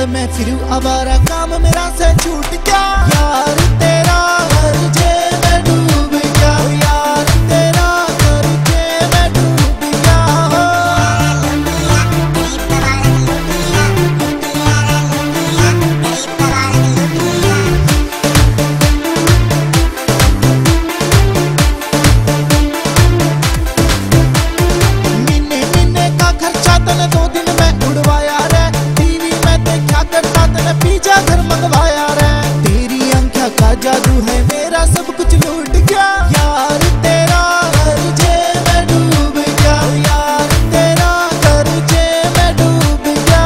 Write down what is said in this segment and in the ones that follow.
मैं फिरू आवारा, काम मेरा से छूट गया। यार तेरा हर जे मैं डूब गया, यार तेरा हर जे मैं डूब गया। महीने का खर्चा तने 2 दिन में उड़वाया रे, टीवी में देखा करता तने पिज्जा घर मंगवाया रे। तेरी आंखों का जादू है मेरा सब कुछ लूट गया। यार तेरा हर जे मैं डूब गया, यार तेरा हर जे मैं डूब गया।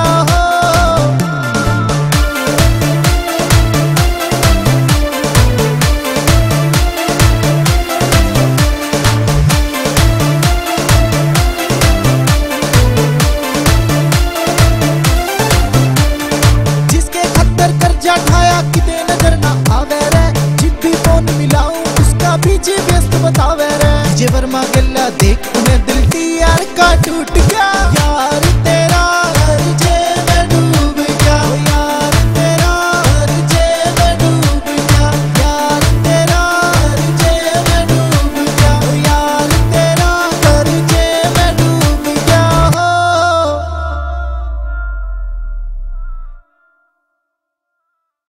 जिसके खतर कर्जा ठाया किते नजर ना आवे रे, जिब भी फोन मिलाऊं उसका भी जी व्यस्त बतावे रे। जे वर्मा गल्ला देख उन्हें दिल टी यार का टूट